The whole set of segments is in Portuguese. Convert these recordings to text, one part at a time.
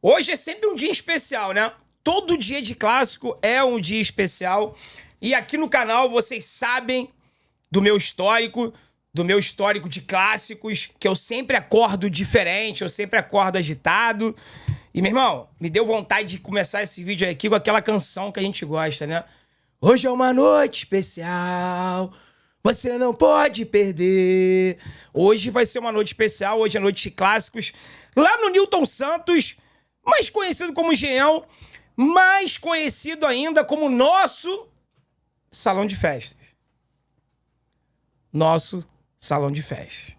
Hoje é sempre um dia especial, né? Todo dia de clássico é um dia especial. E aqui no canal vocês sabem do meu histórico de clássicos, que eu sempre acordo diferente, eu sempre acordo agitado. E, meu irmão, me deu vontade de começar esse vídeo aqui com aquela canção que a gente gosta, né? Hoje é uma noite especial, você não pode perder. Hoje vai ser uma noite especial, hoje é noite de clássicos. Lá no Newton Santos, mais conhecido como Engenhão, mais conhecido ainda como nosso salão de festas. Nosso salão de festas.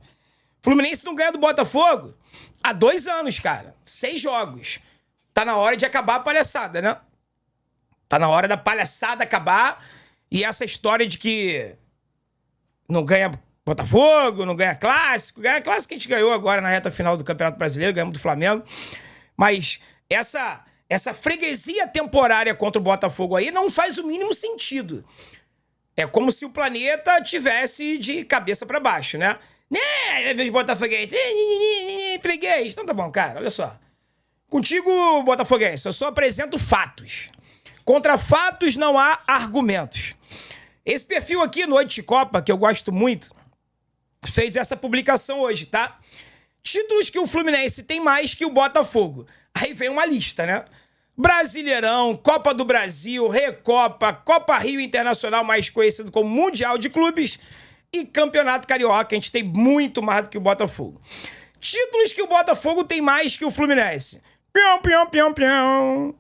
Fluminense não ganha do Botafogo há 2 anos, cara. 6 jogos. Tá na hora de acabar a palhaçada, né? Tá na hora da palhaçada acabar. E essa história de que não ganha Botafogo, não ganha clássico. Ganha clássico que a gente ganhou agora na reta final do Campeonato Brasileiro, ganhamos do Flamengo. Mas essa freguesia temporária contra o Botafogo aí não faz o mínimo sentido. É como se o planeta tivesse de cabeça pra baixo, né? Né, meus botafoguenses, freguês. Então tá bom, cara, olha só. Contigo, botafoguense, eu só apresento fatos. Contra fatos não há argumentos. Esse perfil aqui, Noite de Copa, que eu gosto muito, fez essa publicação hoje, tá? Títulos que o Fluminense tem mais que o Botafogo. Aí vem uma lista, né? Brasileirão, Copa do Brasil, Recopa, Copa Rio Internacional, mais conhecido como Mundial de Clubes, e Campeonato Carioca. A gente tem muito mais do que o Botafogo. Títulos que o Botafogo tem mais que o Fluminense. Pião, pião, pião, pião.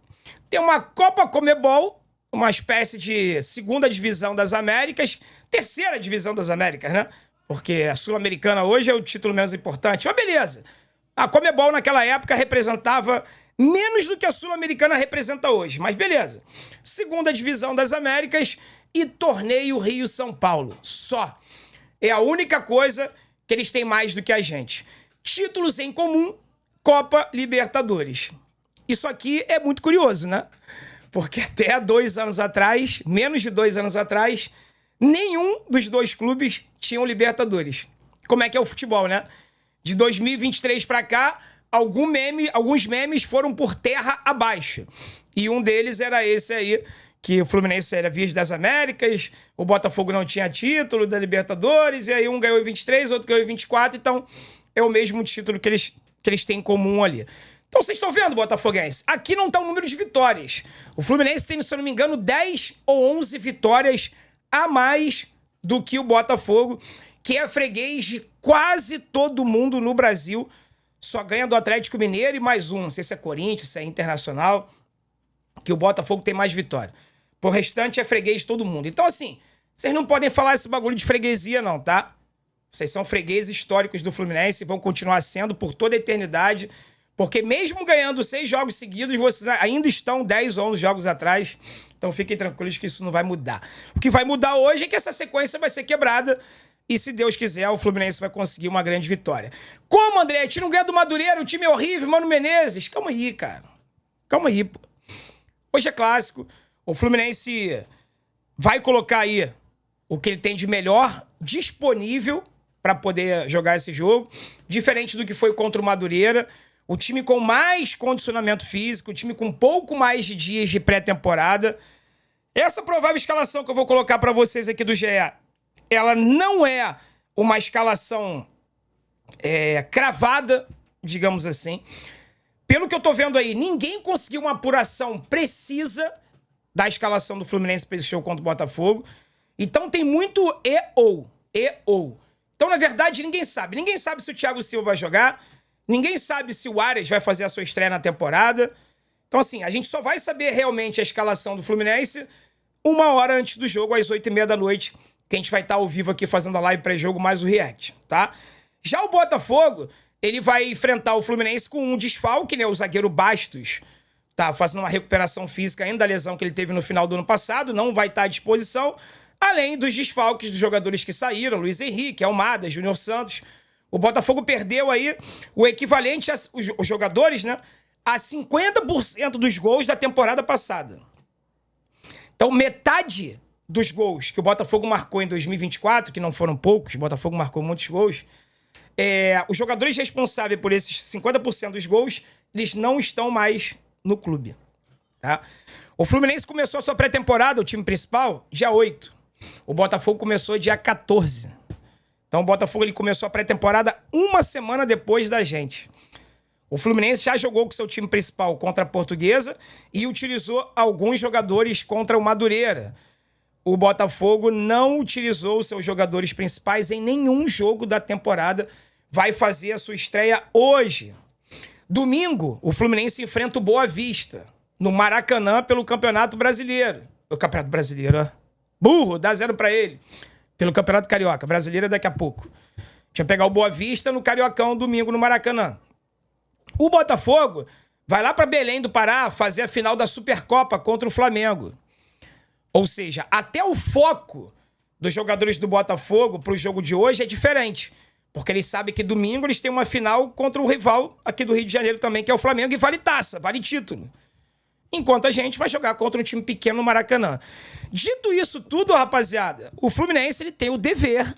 Tem uma Copa Comebol, uma espécie de segunda divisão das Américas, terceira divisão das Américas, né? Porque a Sul-Americana hoje é o título menos importante. Mas beleza. A Comebol naquela época representava menos do que a Sul-Americana representa hoje. Mas beleza. Segunda divisão das Américas e torneio Rio-São Paulo. Só. É a única coisa que eles têm mais do que a gente. Títulos em comum, Copa Libertadores. Isso aqui é muito curioso, né? Porque até 2 anos atrás, menos de 2 anos atrás, nenhum dos dois clubes tinham Libertadores. Como é que é o futebol, né? De 2023 pra cá, alguns memes foram por terra abaixo. E um deles era esse aí, que o Fluminense era vice das Américas, o Botafogo não tinha título da Libertadores, e aí um ganhou em 23, outro ganhou em 24, então é o mesmo título que eles têm em comum ali. Então vocês estão vendo, botafoguense? Aqui não tá o número de vitórias. O Fluminense tem, se eu não me engano, 10 ou 11 vitórias a mais do que o Botafogo, que é freguês de quase todo mundo no Brasil. Só ganha do Atlético Mineiro e mais um. Não sei se é Corinthians, se é Internacional, que o Botafogo tem mais vitória. Por restante é freguês de todo mundo. Então, assim, vocês não podem falar esse bagulho de freguesia, não, tá? Vocês são fregueses históricos do Fluminense e vão continuar sendo por toda a eternidade. Porque mesmo ganhando 6 jogos seguidos, vocês ainda estão 10 ou 11 jogos atrás. Então fiquem tranquilos que isso não vai mudar. O que vai mudar hoje é que essa sequência vai ser quebrada. E se Deus quiser, o Fluminense vai conseguir uma grande vitória. Como, André? A gente não ganha do Madureira, o time é horrível, Mano Menezes. Calma aí, cara. Calma aí, pô. Hoje é clássico. O Fluminense vai colocar aí o que ele tem de melhor disponível para poder jogar esse jogo. Diferente do que foi contra o Madureira. O time com mais condicionamento físico, o time com um pouco mais de dias de pré-temporada. Essa provável escalação que eu vou colocar para vocês aqui do GE, ela não é uma escalação cravada, digamos assim. Pelo que eu tô vendo aí, ninguém conseguiu uma apuração precisa da escalação do Fluminense para esse jogo contra o Botafogo. Então tem muito e/ou. Então, na verdade, ninguém sabe. Ninguém sabe se o Thiago Silva vai jogar. Ninguém sabe se o Arias vai fazer a sua estreia na temporada. Então, assim, a gente só vai saber realmente a escalação do Fluminense 1 hora antes do jogo, às 8h30 da noite, que a gente vai estar ao vivo aqui fazendo a live pré-jogo mais o react, tá? Já o Botafogo, ele vai enfrentar o Fluminense com um desfalque, né? O zagueiro Bastos tá fazendo uma recuperação física ainda da lesão que ele teve no final do ano passado, não vai estar à disposição, além dos desfalques dos jogadores que saíram, Luiz Henrique, Almada, Júnior Santos. O Botafogo perdeu aí o equivalente os jogadores, né, a 50% dos gols da temporada passada. Então, metade dos gols que o Botafogo marcou em 2024, que não foram poucos, o Botafogo marcou muitos gols, Os jogadores responsáveis por esses 50% dos gols, eles não estão mais no clube, tá? O Fluminense começou a sua pré-temporada, o time principal, dia 8. O Botafogo começou dia 14. Então o Botafogo ele começou a pré-temporada uma semana depois da gente. O Fluminense já jogou com seu time principal contra a Portuguesa e utilizou alguns jogadores contra o Madureira. O Botafogo não utilizou seus jogadores principais em nenhum jogo da temporada. Vai fazer a sua estreia hoje. Domingo, o Fluminense enfrenta o Boa Vista, no Maracanã, pelo Campeonato Brasileiro. O Campeonato Brasileiro, ó. Burro, dá 0 pra ele. Pelo Campeonato Carioca. Brasileiro é daqui a pouco. Deixa eu pegar o Boa Vista no Cariocão, domingo, no Maracanã. O Botafogo vai lá pra Belém do Pará fazer a final da Supercopa contra o Flamengo. Ou seja, até o foco dos jogadores do Botafogo pro jogo de hoje é diferente. Porque eles sabem que domingo eles têm uma final contra o rival aqui do Rio de Janeiro também, que é o Flamengo, e vale taça, vale título. Enquanto a gente vai jogar contra um time pequeno no Maracanã. Dito isso tudo, rapaziada, o Fluminense ele tem o dever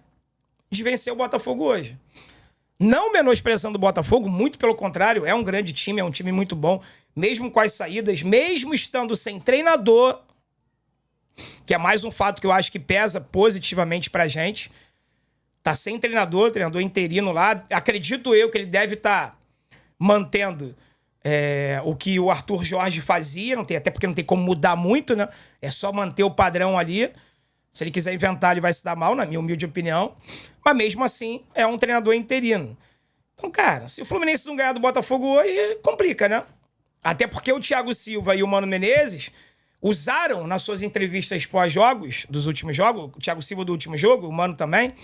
de vencer o Botafogo hoje. Não menosprezando o Botafogo, muito pelo contrário, é um grande time, é um time muito bom, mesmo com as saídas, mesmo estando sem treinador, que é mais um fato que eu acho que pesa positivamente pra gente. Tá sem treinador interino lá. Acredito eu que ele deve estar mantendo o que o Arthur Jorge fazia, até porque não tem como mudar muito, né? É só manter o padrão ali. Se ele quiser inventar, ele vai se dar mal, na minha humilde opinião. Mas mesmo assim, é um treinador interino. Então, cara, se o Fluminense não ganhar do Botafogo hoje, complica, né? Até porque o Thiago Silva e o Mano Menezes usaram nas suas entrevistas pós-jogos, dos últimos jogos, o Thiago Silva do último jogo, o Mano também,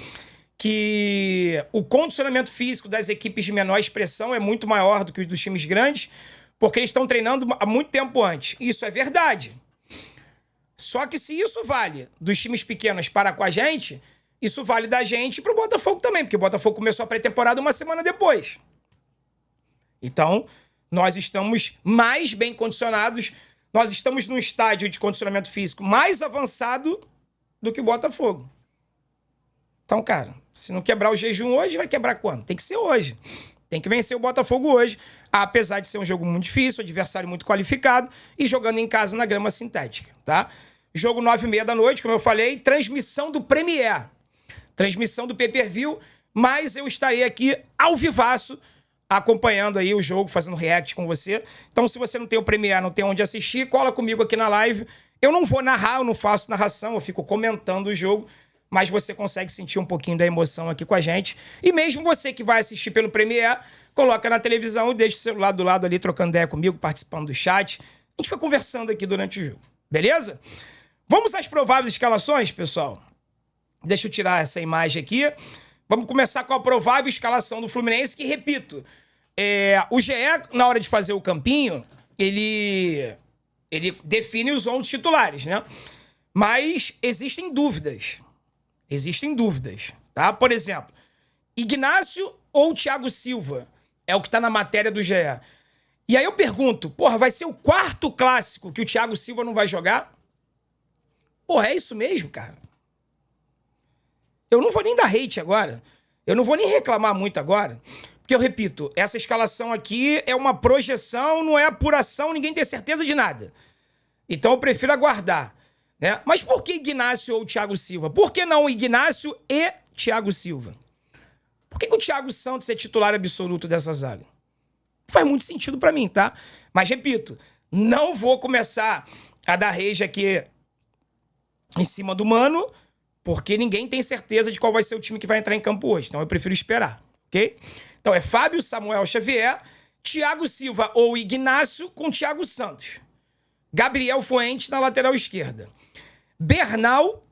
que o condicionamento físico das equipes de menor expressão é muito maior do que os dos times grandes, porque eles estão treinando há muito tempo antes. Isso é verdade. Só que se isso vale dos times pequenos para com a gente, isso vale da gente pro Botafogo também, porque o Botafogo começou a pré-temporada uma semana depois. Então, nós estamos mais bem condicionados, nós estamos num estágio de condicionamento físico mais avançado do que o Botafogo. Então, cara, se não quebrar o jejum hoje, vai quebrar quando? Tem que ser hoje. Tem que vencer o Botafogo hoje, apesar de ser um jogo muito difícil, adversário muito qualificado e jogando em casa na grama sintética, tá? Jogo 9h30 da noite, como eu falei, transmissão do Premier, transmissão do pay-per-view, mas eu estarei aqui ao vivaço, acompanhando aí o jogo, fazendo react com você. Então, se você não tem o Premier, não tem onde assistir, cola comigo aqui na live. Eu não vou narrar, eu não faço narração, eu fico comentando o jogo, mas você consegue sentir um pouquinho da emoção aqui com a gente. E mesmo você que vai assistir pelo Premier, coloca na televisão e deixa o celular do lado ali, trocando ideia comigo, participando do chat. A gente vai conversando aqui durante o jogo, beleza? Vamos às prováveis escalações, pessoal? Deixa eu tirar essa imagem aqui. Vamos começar com a provável escalação do Fluminense, que, repito, o GE, na hora de fazer o campinho, ele define os 11 titulares, né? Mas existem dúvidas. Existem dúvidas, tá? Por exemplo, Ignácio ou Thiago Silva? É o que tá na matéria do GE. E aí eu pergunto, porra, vai ser o quarto clássico que o Thiago Silva não vai jogar? Porra, é isso mesmo, cara? Eu não vou nem dar hate agora. Eu não vou nem reclamar muito agora. Porque eu repito, essa escalação aqui é uma projeção, não é apuração, ninguém tem certeza de nada. Então eu prefiro aguardar. Né? Mas por que Ignácio ou Thiago Silva? Por que não Ignácio e Thiago Silva? Por que o Thiago Santos é titular absoluto dessa zaga? Faz muito sentido pra mim, tá? Mas repito, não vou começar a dar rage aqui em cima do Mano, porque ninguém tem certeza de qual vai ser o time que vai entrar em campo hoje. Então eu prefiro esperar, ok? Então é Fábio Samuel Xavier, Thiago Silva ou Ignácio com Thiago Santos. Gabriel Fuentes na lateral esquerda. Bernal,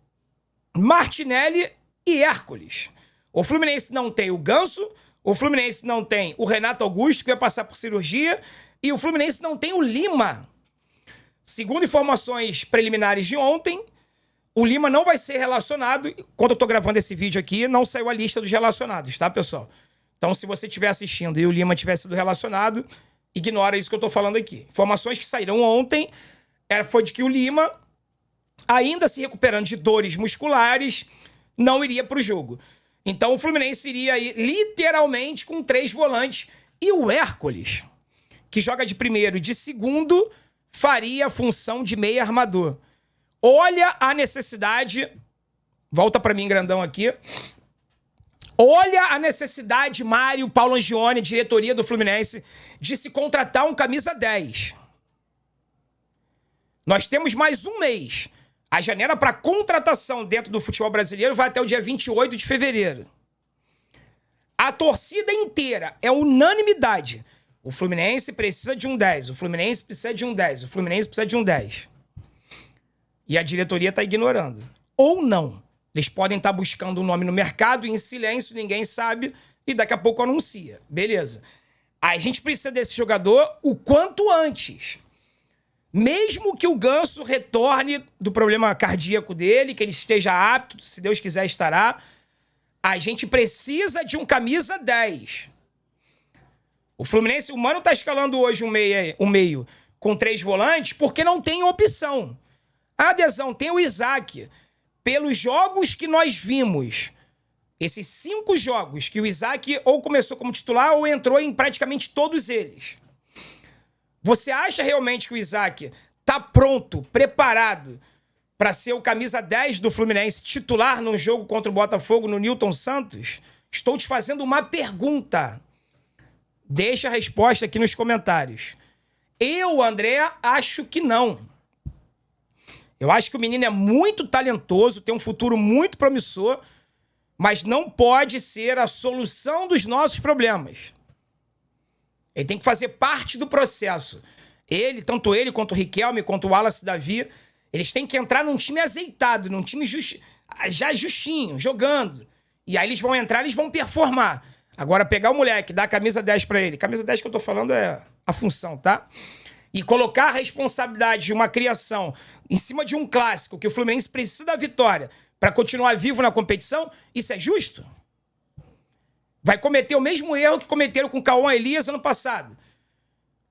Martinelli e Hércules. O Fluminense não tem o Ganso, o Fluminense não tem o Renato Augusto, que vai passar por cirurgia, e o Fluminense não tem o Lima. Segundo informações preliminares de ontem, o Lima não vai ser relacionado. Quando eu tô gravando esse vídeo aqui, não saiu a lista dos relacionados, tá, pessoal? Então, se você estiver assistindo e o Lima tiver sido relacionado, ignora isso que eu tô falando aqui. Informações que saíram ontem foi de que o Lima, ainda se recuperando de dores musculares, não iria pro jogo. Então o Fluminense iria aí literalmente com 3 volantes. E o Hércules, que joga de primeiro e de segundo, faria a função de meio armador. Olha a necessidade... Volta pra mim, grandão, aqui. Olha a necessidade, Mário, Paulo Angione, diretoria do Fluminense, de se contratar um camisa 10. Nós temos mais um mês. A janela para contratação dentro do futebol brasileiro vai até o dia 28 de fevereiro. A torcida inteira é unanimidade. O Fluminense precisa de um 10. O Fluminense precisa de um 10. O Fluminense precisa de um 10. E a diretoria está ignorando. Ou não. Eles podem estar buscando um nome no mercado e em silêncio, ninguém sabe, e daqui a pouco anuncia. Beleza. A gente precisa desse jogador o quanto antes. Mesmo que o Ganso retorne do problema cardíaco dele, que ele esteja apto, se Deus quiser estará, a gente precisa de um camisa 10. O Fluminense, o Mano tá escalando hoje um meio com 3 volantes porque não tem opção. A adesão tem o Isaac. Pelos jogos que nós vimos, esses 5 jogos que o Isaac ou começou como titular ou entrou em praticamente todos eles. Você acha realmente que o Isaac tá pronto, preparado para ser o camisa 10 do Fluminense, titular num jogo contra o Botafogo no Newton Santos? Estou te fazendo uma pergunta. Deixa a resposta aqui nos comentários. Eu, André, acho que não. Eu acho que o menino é muito talentoso, tem um futuro muito promissor, mas não pode ser a solução dos nossos problemas. Ele tem que fazer parte do processo. Tanto ele quanto o Riquelme, quanto o Wallace Davi, eles têm que entrar num time azeitado, num time já justinho, jogando. E aí eles vão entrar, eles vão performar. Agora, pegar o moleque, dar a camisa 10 pra ele. Camisa 10 que eu tô falando é a função, tá? E colocar a responsabilidade de uma criação em cima de um clássico, que o Fluminense precisa da vitória para continuar vivo na competição, isso é justo? Vai cometer o mesmo erro que cometeram com o Cauã Elias ano passado.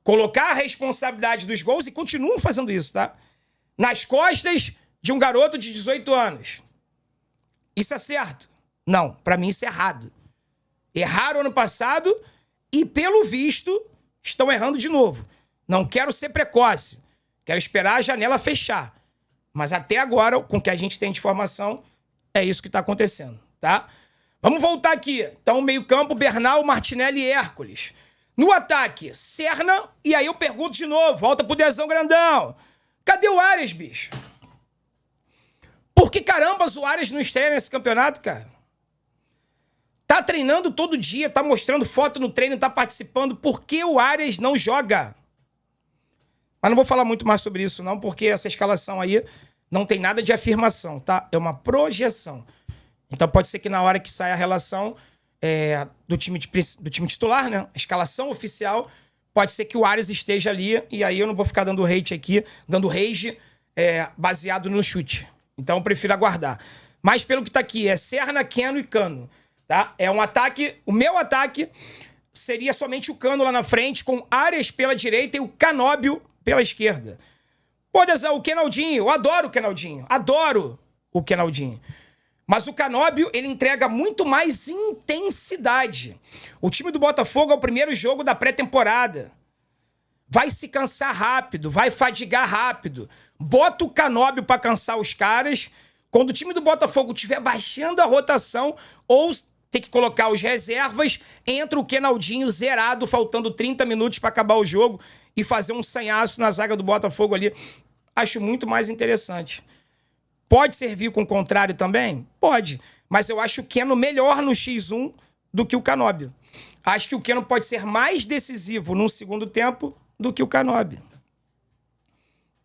Colocar a responsabilidade dos gols, e continuam fazendo isso, tá? Nas costas de um garoto de 18 anos. Isso é certo? Não, para mim isso é errado. Erraram ano passado e, pelo visto, estão errando de novo. Não quero ser precoce. Quero esperar a janela fechar. Mas até agora, com o que a gente tem de informação, é isso que está acontecendo, tá? Vamos voltar aqui. Então, meio campo, Bernal, Martinelli e Hércules. No ataque, Serna. E aí eu pergunto de novo, volta pro Dezão Grandão. Cadê o Arias, bicho? Por que carambas o Arias não estreia nesse campeonato, cara? Tá treinando todo dia, tá mostrando foto no treino, tá participando. Por que o Arias não joga? Mas não vou falar muito mais sobre isso, não, porque essa escalação aí não tem nada de afirmação, tá? É uma projeção. Então pode ser que na hora que saia a relação do time titular, né? A escalação oficial, pode ser que o Arias esteja ali, e aí eu não vou ficar dando hate aqui, dando rage baseado no chute. Então eu prefiro aguardar. Mas pelo que tá aqui, é Serna, Keno e Cano, tá? É um ataque, o meu ataque seria somente o Cano lá na frente, com Arias pela direita e o Canóbio pela esquerda. Pô, Dezão, o Kenaldinho, eu adoro o Kenaldinho. Adoro o Kenaldinho. Mas o Canóbio, ele entrega muito mais intensidade. O time do Botafogo é o primeiro jogo da pré-temporada. Vai se cansar rápido, vai fadigar rápido. Bota o Canóbio pra cansar os caras. Quando o time do Botafogo estiver baixando a rotação ou ter que colocar os reservas, entra o Kenaldinho zerado, faltando 30 minutos pra acabar o jogo e fazer um sanhaço na zaga do Botafogo ali. Acho muito mais interessante. Pode servir com o contrário também? Pode. Mas eu acho o Keno melhor no X1 do que o Canóbio. Acho que o Keno pode ser mais decisivo no segundo tempo do que o Canóbio.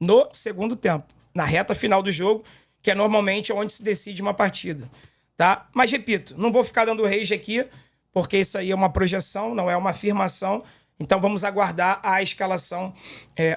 No segundo tempo. Na reta final do jogo, que é normalmente onde se decide uma partida. Tá? Mas, repito, não vou ficar dando rage aqui, porque isso aí é uma projeção, não é uma afirmação. Então vamos aguardar a escalação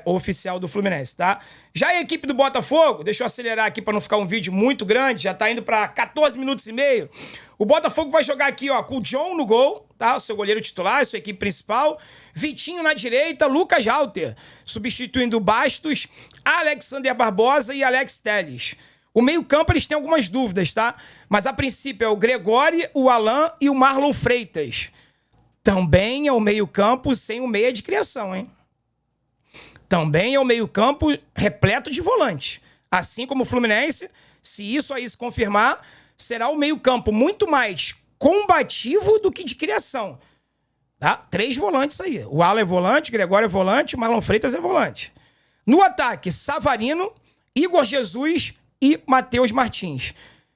oficial do Fluminense, tá? Já a equipe do Botafogo, deixa eu acelerar aqui para não ficar um vídeo muito grande, já tá indo para 14 minutos e meio. O Botafogo vai jogar aqui, ó, com o John no gol, tá? O seu goleiro titular, sua equipe principal. Vitinho na direita, Lucas Halter, substituindo Bastos, Alexander Barbosa e Alex Telles. O meio-campo eles têm algumas dúvidas, tá? Mas a princípio é o Gregório, o Alan e o Marlon Freitas. Também é o meio-campo sem o meia de criação, hein? Também é o meio-campo repleto de volantes. Assim como o Fluminense, se isso aí se confirmar, será o meio-campo muito mais combativo do que de criação. Tá? 3 volantes aí. O Alan é volante, Gregório é volante, o Marlon Freitas é volante. No ataque, Savarino, Igor Jesus e Matheus Martins.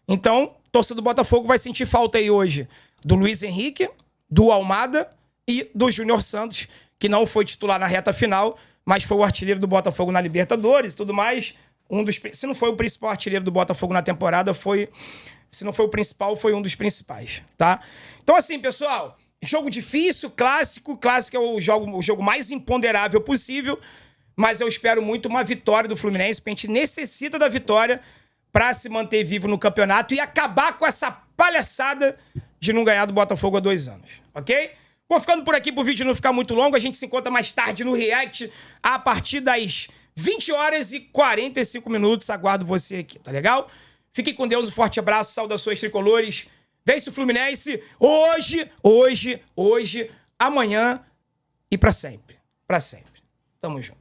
Então, torcedor do Botafogo vai sentir falta aí hoje do Luiz Henrique, do Almada e do Júnior Santos, que não foi titular na reta final, mas foi o artilheiro do Botafogo na Libertadores e tudo mais. Se não foi o principal artilheiro do Botafogo na temporada, foi... Se não foi o principal, foi um dos principais, tá? Então, assim, pessoal, jogo difícil, clássico. Clássico é o jogo mais imponderável possível, mas eu espero muito uma vitória do Fluminense, porque a gente necessita da vitória para se manter vivo no campeonato e acabar com essa palhaçada de não ganhar do Botafogo há 2 anos, ok? Vou ficando por aqui pro vídeo não ficar muito longo. A gente se encontra mais tarde no React a partir das 20h45. Aguardo você aqui, tá legal? Fiquem com Deus, um forte abraço, saudações tricolores. Vence o Fluminense hoje, amanhã e pra sempre. Pra sempre. Tamo junto.